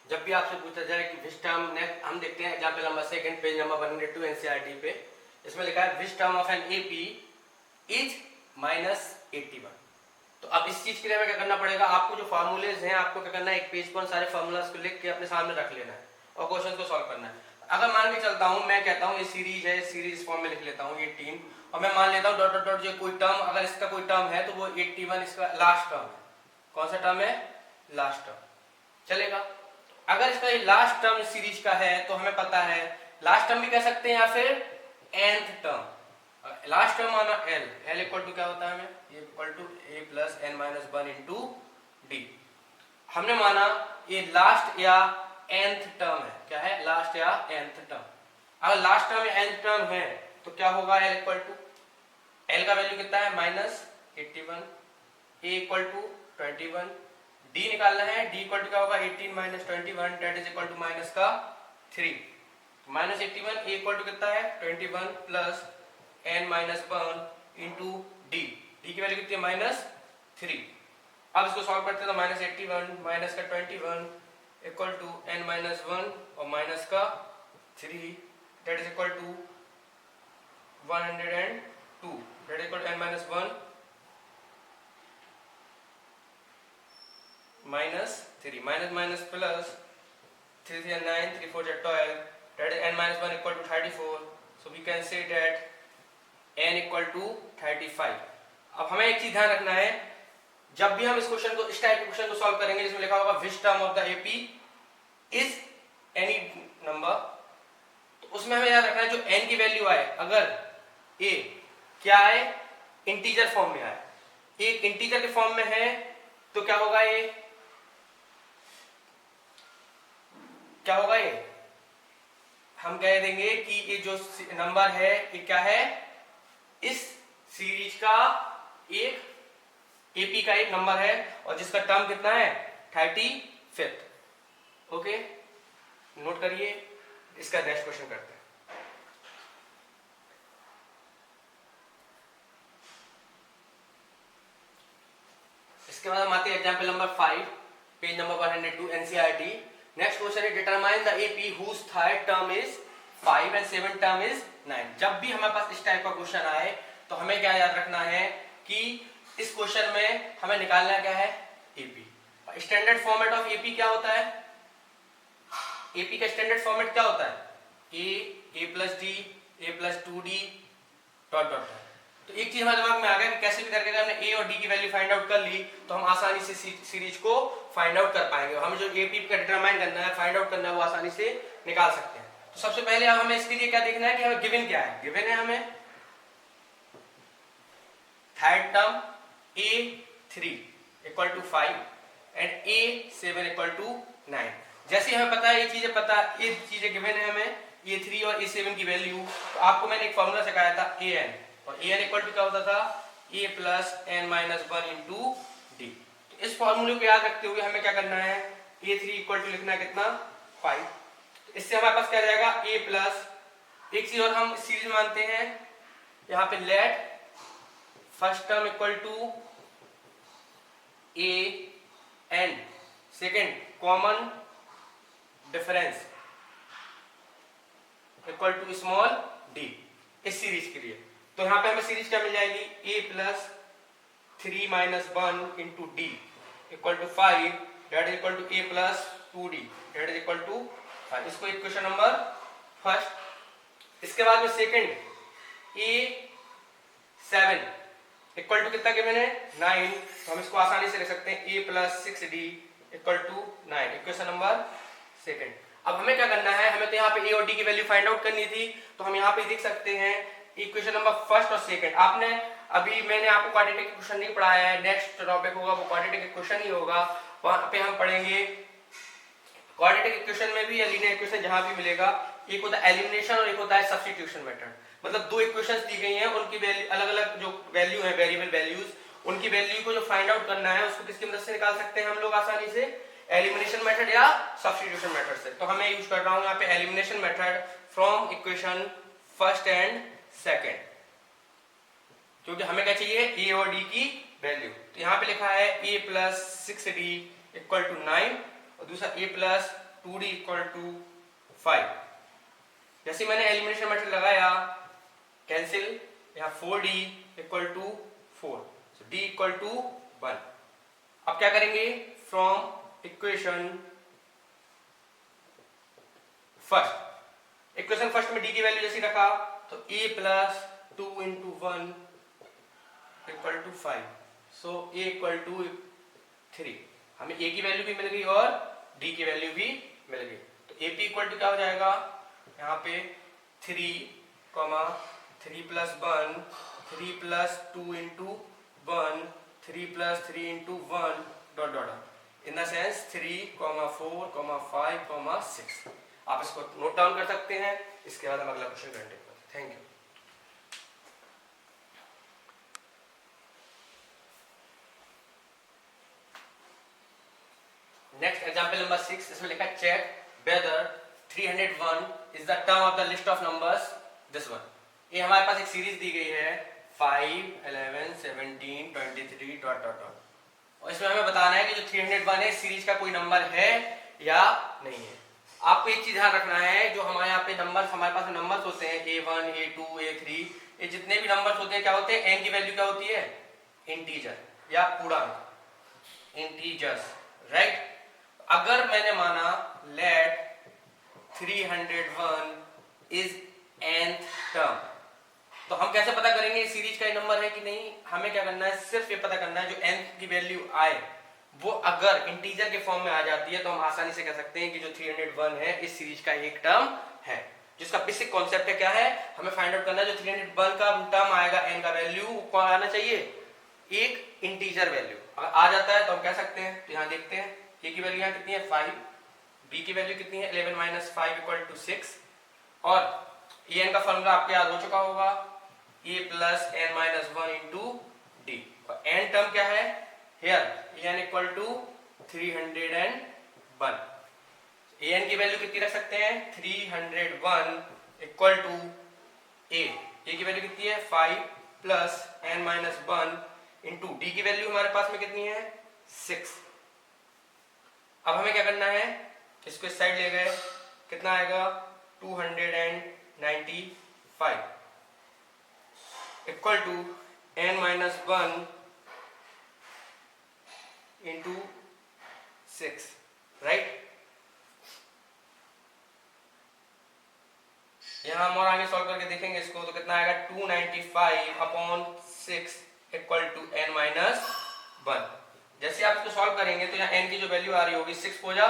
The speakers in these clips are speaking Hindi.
जब भी आपसे पूछा जाए कि विच टर्म, नेक्स्ट हम देखते हैं example number second, page number 102 NCERT पे। इसमें लिखा है which term of an AP is -81। तो अब इस चीज के लिए हमें क्या करना पड़ेगा, आपको जो फार्मूलेज हैं आपको क्या करना है, एक पेज पर सारे फार्मूलाज को लिख के अपने सामने रख लेना है और क्वेश्चन को सॉल्व करना है। अगर मान के चलता हूं, मैं कहता हूं ये सीरीज है, सीरीज फॉर्म में लिख लेता हूं 18 और मैं मान लेता हूं डॉट डॉट डॉट जो कोई टर्म, अगर इसका कोई टर्म है तो वो 81 इसका लास्ट टर्म है। कौन सा टर्म है? Last term. चलेगा। अगर इसका ये लास्ट टर्म सीरीज का है तो हमें पता है लास्ट टर्म भी कह सकते हैं या फिर nth टर्म। लास्ट टर्म माना l इक्वल टू क्या होता है, हमें ये equal to a plus n minus 1 into d. हमने माना ये लास्ट या nth टर्म है। क्या है? लास्ट या nth टर्म। अगर लास्ट टर्म या nth टर्म है तो क्या होगा, l इक्वल टू l का वैल्यू कितना है -81, a इक्वल टू 21, d निकालना है, d इक्वल टू क्या होगा 18 minus 21 that is equal to minus का 3। -81 a इक्वल टू कितना है 21 plus n minus 1 into d की वैल्यू कितनी है -3। अब इसको सॉल्व करते हैं तो -81 माइनस का 21 इक्वल टू n माइनस 1 और माइनस का 3 that is equal to 102 that is equal to n minus 1 -3 minus minus plus 3 3 9 3 4 12 that is n minus 1 equal to 34, so we can say that n equal to 35। अब हमें एक चीज ध्यान रखना है, जब भी हम इस क्वेश्चन को, इस टाइप के क्वेश्चन को सॉल्व करेंगे जिसमें लिखा होगा which term of the AP is any number, तो उसमें हमें याद रखना है जो n की वैल्यू आए, अगर a क्या आए इंटीजर फॉर्म में आए, एक इंटीजर के फॉर्म में है तो क्या होगा, ये क्या होगा, ये हम कह देंगे कि ये जो नंबर है ये क्या है, इस सीरीज का एक एपी का एक नंबर है और जिसका टर्म कितना है 35। ओके, नोट करिए। इसका नेक्स्ट क्वेश्चन करते हैं। इसके बाद हम आते हैं example number 5, page number 102 NCERT. Next question है determine the AP whose third term is 5 and 7 term is 9। जब भी हमारे पास इस टाइप का क्वेश्चन आए तो हमें क्या याद रखना है कि इस क्वेश्चन में हमें निकालना क्या है, AP. Standard format of AP क्या होता है, एपी का स्टैंडर्ड फॉर्मेट क्या होता है, ए प्लस डी, ए प्लस 2d डॉट डॉट। तो एक चीज हमारे दिमाग में आ गया कि कैसे भी करके अगर हमने ए और डी की वैल्यू फाइंड आउट कर ली तो हम आसानी से सीरीज को फाइंड आउट कर पाएंगे। हमें जो एपी का डिटरमाइन करना है, फाइंड आउट करना है, वो आसानी से निकाल सकते हैं। तो सबसे पहले अब हमें इसके लिए क्या देखना है कि हमें गिवन क्या है। गिवन है हमें third term a3 equal to 5 and a7 equal to 9। जैसे हमें पता है ये चीजें, पता ये चीजें गिवन है हमें a3 और a7 की वैल्यू, तो आपको मैंने एक फॉर्मूला सिखाया था an, और an इक्वल टू क्या होता था a plus n minus 1 into D. तो इस फॉर्मूले को याद रखते हुए हमें क्या करना है, a3 इक्वल टू लिखना है कितना 5। तो इससे हमारे पास क्या जाएगा a प्लस, एक चीज और हम सीरीज मानते हैं यहाँ पे, let first term equal to a and second common difference equal to small d इस सीरीज के लिए। तो यहाँ पे हमें सीरीज क्या मिल जाएगी, a plus 3 minus 1 into d equal to 5 that is equal to a plus 2d that is equal to 5। इसको इक्वेशन नंबर फर्स्ट। इसके बाद में सेकंड a7 इक्वल टू कितना गिवन है 9, तो हम इसको आसानी से लिख सकते हैं a plus 6d equal to 9, equation number second. अब हमें क्या करना है, हमें तो यहाँ पे a और d की वैल्यू फाइंड आउट करनी थी, तो हम यहाँ पे देख सकते हैं इक्वेशन नंबर फर्स्ट और सेकंड। आपने अभी, मैंने आपको क्वाड्रेटिक इक्वेशन नहीं पढ़ाया है, नेक्स्ट टॉपिक होगा वो क्वाड्रेटिक इक्वेशन ही होगा, वहां पे हम पढ़ेंगे क्वाड्रेटिक इक्वेशन में भी या लीनियर इक्वेशन जहां भी मिलेगा, एक होता है एलिमिनेशन और एक होता है सब्स्टिट्यूशन मेथड। मतलब दो इक्वेशंस दी गई हैं, उनकी वैल्यू अलग अलग जो वैल्यू है, वेरिएबल वैल्यूज, उनकी वैल्यू को जो फाइंड आउट करना है उसको किसकी मदद से निकाल सकते हैं हम लोग आसानी से, एलिमिनेशन मेथड या सब्स्टिट्यूशन मेथड से। तो हमें यूज कर रहा हूं यहाँ पे elimination method from equation first and second, क्योंकि हमें क्या चाहिए ए और डी की वैल्यू। तो यहाँ पे लिखा है a plus 6d equal to 9 और दूसरा a plus 2d equal to 5। जैसे मैंने एलिमिनेशन मेथड लगाया, कैंसिल, यहाँ 4d equal to 4, so d equal to 1। अब क्या करेंगे, from equation first, equation first में d की वैल्यू जैसी रखा तो a plus 2 into 1 equal to 5, so a equal to 3। हमें a की वैल्यू भी मिल गई और d की वैल्यू भी मिल गई, तो ap इक्वल टू क्या हो जाएगा, यहाँ पे 3, 3 plus 1, 3 plus 2 into 1, 3 plus 3 into 1 dot dot, in the sense 3, 4, 5, 6। आप इसको नोट डाउन कर सकते हैं। इसके बाद हम अगला क्वेश्चन कंटिन्यू करते हैं। Thank you. Next example number 6, इसमें लिखा है check whether 301 is the term of the list of numbers this one. ये हमारे पास एक सीरीज दी गई है 5, 11, 17, 23 डॉट डॉट डॉट, और इसमें हमें बताना है कि जो 301 है सीरीज का कोई नंबर है या नहीं है। आपको एक चीज ध्यान रखना है, जो हमारे यहाँ पे नंबर्स, हमारे पास नंबर्स होते हैं A1, A2, A3, ये जितने भी नंबर्स होते हैं क्या होते हैं, n की वैल्यू क्या होती है, इंटीजर या पूर्णांक, इंटीजर्स, राइट। अगर मैंने माना लेट 301 इज nth टर्म, तो हम कैसे पता करेंगे इस सीरीज का ये नंबर है कि नहीं। हमें क्या करना है, सिर्फ ये पता करना है जो n की वैल्यू आए वो अगर इंटीजर के फॉर्म में आ जाती है तो हम आसानी से कह सकते हैं कि जो 301 है इस सीरीज का एक टर्म है। जिसका बेसिक कॉन्सेप्ट है क्या है, हमें फाइंड आउट करना है जो 301 का टर्म आएगा n का वैल्यू कौन आना चाहिए, एक इंटीजर वैल्यू। अगर आ जाता है तो हम कह सकते हैं, तो यहाँ देखते हैं a की वैल्यू यहाँ कितनी है 5, b की वैल्यू कितनी है 11 माइनस 5 इक्वल टू 6, और en का फॉर्मूला आपको याद हो चुका होगा a plus n minus 1 into d, और n टर्म क्या है here, n equal to 301। an की वैल्यू कितनी रख सकते हैं 301 इक्वल टू a की वैल्यू कितनी है 5 plus n minus 1 into d की वैल्यू हमारे पास में कितनी है 6। अब हमें क्या करना है, इसको इस साइड ले गए, कितना आएगा 295 equal to n minus 1 into 6, right. यहां हम और आगे सॉल्व करके देखेंगे इसको, तो कितना आएगा 295 upon 6 equal to n minus 1। जैसे आप इसको सॉल्व करेंगे तो यहाँ n की जो वैल्यू आ रही होगी 6 हो जा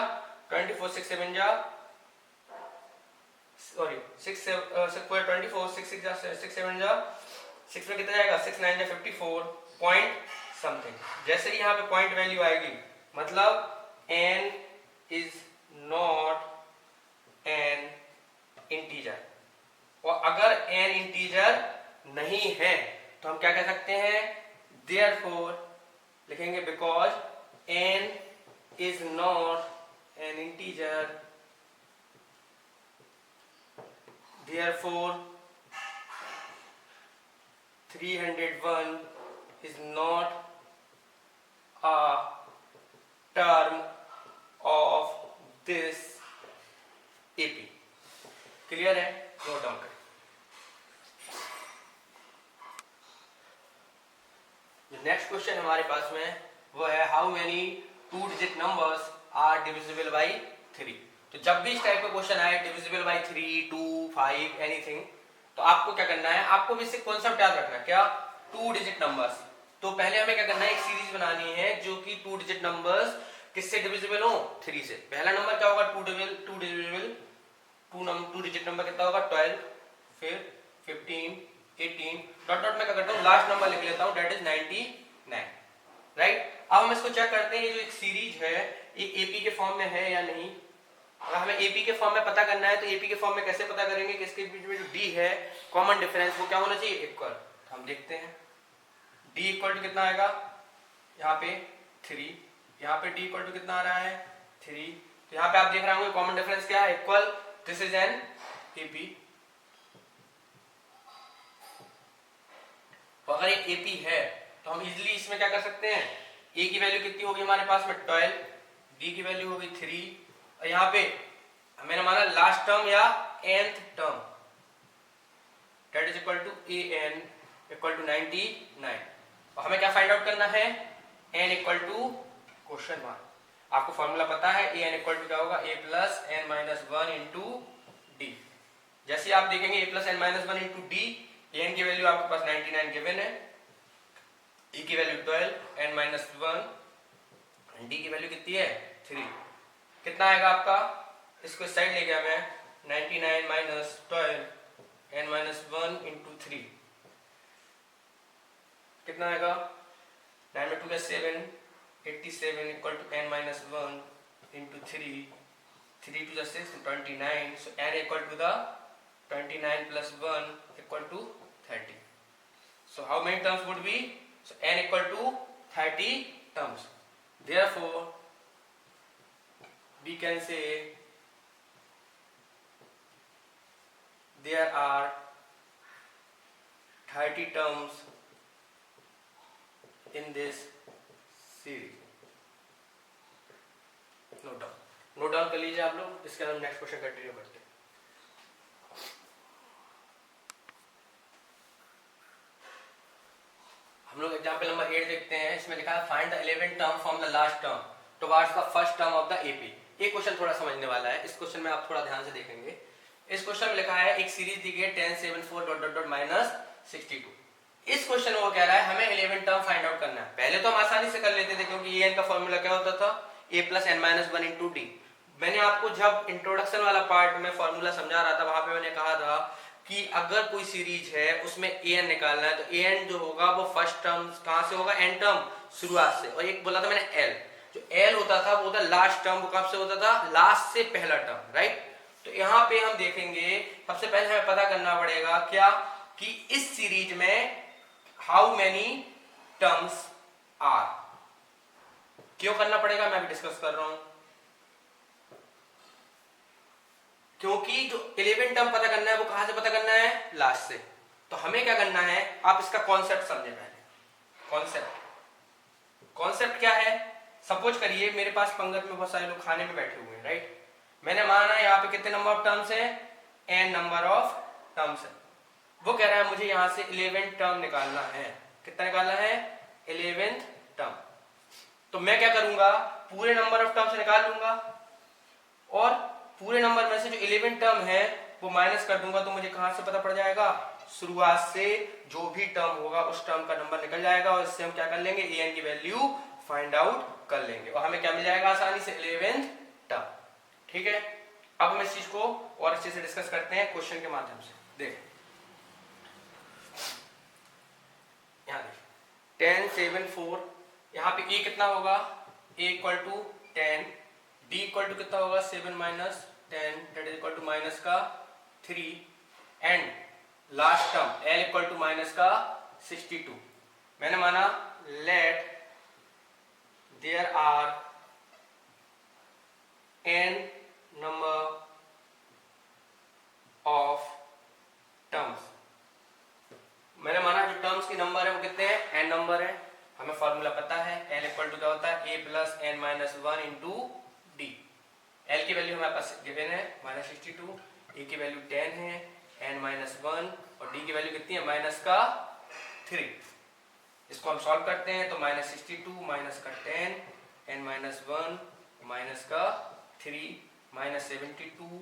24, 6 7 जा, सॉरी 6 4 24, 6 6 जा 6 7 जा, 6 में कितना जाएगा 6 9 जा 54 पॉइंट समथिंग। जैसे ही यहाँ पे पॉइंट वैल्यू आएगी मतलब n is not an integer, और अगर n इंटीजर नहीं है तो हम क्या कह सकते हैं, देयरफॉर लिखेंगे because n is not an integer, therefore 301 is not a term of this AP। Clear है, नोट डाउन करें। नेक्स्ट क्वेश्चन हमारे पास में वो है how many 2 digit numbers are divisible by 3। तो जब भी इस टाइप का क्वेश्चन आए डिविजिबल बाई 3, 2, 5 एनीथिंग, तो आपको क्या करना है, आपको बेसिक कॉन्सेप्ट याद रखना है, क्या 2 डिजिट नंबर्स। तो पहले हमें क्या करना है, एक सीरीज बनानी है जो कि 2 डिजिट नंबर्स किससे डिविजिबल हो 3 से। पहला नंबर क्या होगा 2 डिविजिबल 2 डिजिट नंबर कितना होगा 12, फिर 15, 18 डॉट डॉट में क्या करता हूँ लास्ट नंबर लिख लेता हूँ दैट इज 99, राइट। अब हम इसको चेक करते हैं ये जो एक सीरीज है ये एपी के फॉर्म में है या नहीं। अगर हमें एपी के फॉर्म में पता करना है तो एपी के फॉर्म में कैसे पता करेंगे कि इसके बीच में जो डी है कॉमन डिफरेंस वो क्या होना चाहिए इक्वल। हम देखते हैं डी इक्वल टू कितना आएगा यहाँ पे 3, यहाँ पे डी इक्वल टू कितना आ रहा है 3, तो यहाँ पे आप देख रहे होंगे कॉमन डिफरेंस क्या है equal, this is an AP. तो अगर ये एपी है तो हम इजिली इसमें क्या कर सकते हैं, ए की वैल्यू कितनी होगी हमारे पास में 12, डी की वैल्यू होगी 3, और यहाँ पे मैंने माना लास्ट टर्म या nth term, that is equal to an equal to 99। और हमें क्या फाइंड आउट करना है, n equal to question mark. आपको फॉर्मूला पता है, an इक्वल टू क्या होगा, a plus n minus one into d. जैसे आप देखेंगे a plus n minus one into d, an की वैल्यू आपके पास 99 गिवन है, e की value 12, n minus one, D की वैल्यू कितनी है 3। कितना आएगा आपका, इसको इस साइड ले गया मैं, 99 minus 12 n minus one into 3, कितना आएगा, 9 में 2 का 7, 87 equal to n minus one into 3, 3 to the 6, 29, so n equal to the 29 plus 1 equal to 30. So how many terms would be, so n equal to 30 terms. Therefore we can say there are 30 terms in this series. Note down, note down कर लीजिए आप लोग। इसके बाद हम नेक्स्ट क्वेश्चन कंटिन्यू करते हैं। हम लोग एग्जांपल नंबर 8 देखते हैं। इसमें लिखा है find the 11th term from the last term towards the first term of the AP. ये क्वेश्चन थोड़ा समझने वाला है। इस क्वेश्चन में आप थोड़ा ध्यान से देखेंगे। इस क्वेश्चन में लिखा है एक सीरीज दी गई 10 7 4 डॉट डॉट डॉट माइनस 62। इस क्वेश्चन में वो कह रहा है हमें 11th टर्म फाइंड आउट करना है। पहले तो हम आसानी से कर लेते थे क्योंकि an का फॉर्मूला क्या होता था, a plus n minus one into D. मैंने आपको जब इंट्रोडक्शन वाला पार्ट में फॉर्मूला समझा रहा था वहां पे मैंने कहा था कि अगर कोई सीरीज है उसमें an निकालना है तो an जो होगा वो फर्स्ट टर्म कहां से होगा, n टर्म शुरुआत से। और एक बोला था मैंने l, जो l होता था वो होता लास्ट टर्म, वो कब से होता था, लास्ट से पहला टर्म, राइट। तो यहाँ पे हम देखेंगे सबसे पहले हमें पता करना पड़ेगा क्या कि इस सीरीज में हाउ मेनी टर्म्स आर। क्यों करना पड़ेगा मैं अभी डिस्कस कर रहा हूं, क्योंकि जो 11 टर्म पता करना है वो कहां से पता करना है, लास्ट से। तो हमें क्या करना है, आप इसका कॉन्सेप्ट समझे पहले। कॉन्सेप्ट क्या है, सपोज करिए मेरे पास पंगत में बहुत सारे लोग खाने में बैठे हुए हैं, राइट। मैंने माना यहाँ पे कितने नंबर ऑफ टर्म्स है, n नंबर ऑफ टर्म्स है। वो कह रहा है मुझे यहाँ से 11th टर्म निकालना है। कितना निकालना है, 11th टर्म। तो मैं क्या करूंगा, पूरे नंबर ऑफ टर्म से निकाल लूंगा और पूरे नंबर में से जो 11th टर्म है वो माइनस कर दूंगा। तो मुझे कहां से पता पड़ जाएगा, शुरुआत से जो भी टर्म होगा उस टर्म का नंबर निकल जाएगा और इससे हम क्या कर लेंगे, an की वैल्यू फाइंड आउट कर लेंगे और हमें क्या मिल जाएगा आसानी से, 11th टर्म। ठीक है, अब हम इस चीज को और अच्छे से डिस्कस करते हैं क्वेश्चन के माध्यम से। देख यहाँ देख 10 7 4, यहाँ पे a कितना होगा, a equal to 10, d equal to कितना होगा 7 minus 10 that is equal to minus का 3 and last term l equal to minus का 62। मैंने माना let there are n number of terms. मैंने माना जो टर्म्स के नंबर है वो कितने हैं, n नंबर है। हमें फॉर्मूला पता है l इक्वल टू क्या होता है, a plus n minus one into D. l की वैल्यू हमारे पास गिवन है माइनस 62, a की वैल्यू 10 है, n माइनस वन और d की वैल्यू कितनी है, माइनस का 3। इसको हम सॉल्व करते हैं तो माइनस 62 माइनस का 10, n माइनस वन माइनस का 3 minus 72,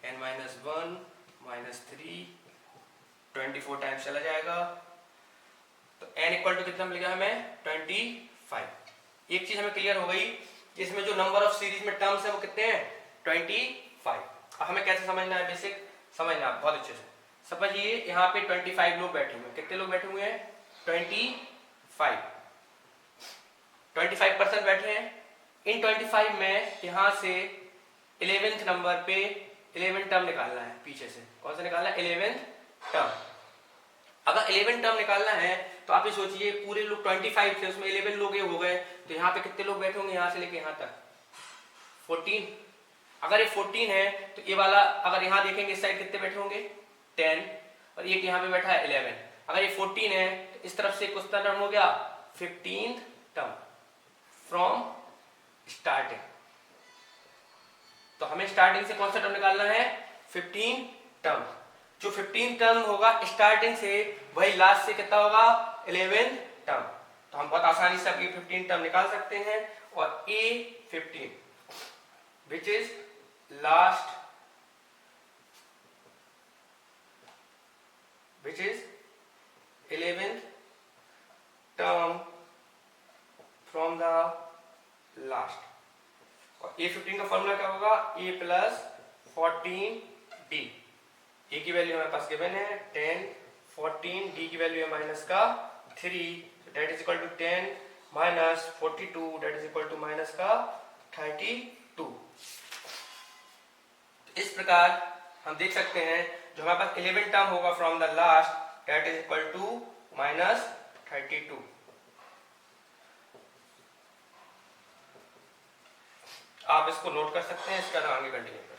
n minus one minus 3, 24 times चला जाएगा। तो n इक्वल टू कितना मिल गया हमें, 25। एक चीज हमें क्लियर हो गई कि इसमें जो नंबर ऑफ सीरीज में टर्म्स है वो कितने हैं, 25। अब हमें कैसे समझना है, बेसिक समझना है बहुत अच्छे से। समझिए यहाँ पे 25 लोग बैठे हुए हैं। कितने लोग बैठे हुए हैं, 25% बैठे हैं। इन 25 में यहाँ से 11th नंबर पे 11 टर्म निकालना है। पीछे से कौन सा निकालना है, 11th टर्म। अगर 11 टर्म निकालना है तो आप ये सोचिए पूरे लोग 25 थे, उसमें 11 लोग ये हो गए तो यहाँ पे कितने लोग बैठे होंगे, यहाँ से लेके यहाँ तक 14। अगर ये 14 है तो ये वाला अगर यहाँ देखेंगे इस साइड कितने बैठे होंगे, 10 और ये यहाँ पे बैठा है 11। अगर ये 14 है तो इस तरफ से कितना टर्म हो गया, 15th टर्म फ्रॉम स्टार्टिंग। तो हमें स्टार्टिंग से कौन सा टर्म निकालना है, 15 टर्म। जो 15 टर्म होगा स्टार्टिंग से वही लास्ट से कितना होगा, 11 टर्म। तो हम बहुत आसानी से अब ये 15 टर्म निकाल सकते हैं और A15 which is last which is 11th term from the last। और A15 का फॉर्मूला क्या होगा, A प्लस 14D। A की वैल्यू हमारे पास गिवन है 10, 14, D की वैल्यू है माइनस का 3, that is equal to 10 minus 42, that is equal to minus का 32। इस प्रकार हम देख सकते हैं जो हमारे पास 11 टर्म होगा from the last that is equal to minus 32। आप इसको नोट कर सकते हैं, इसका आगे कंटिन्यू करें।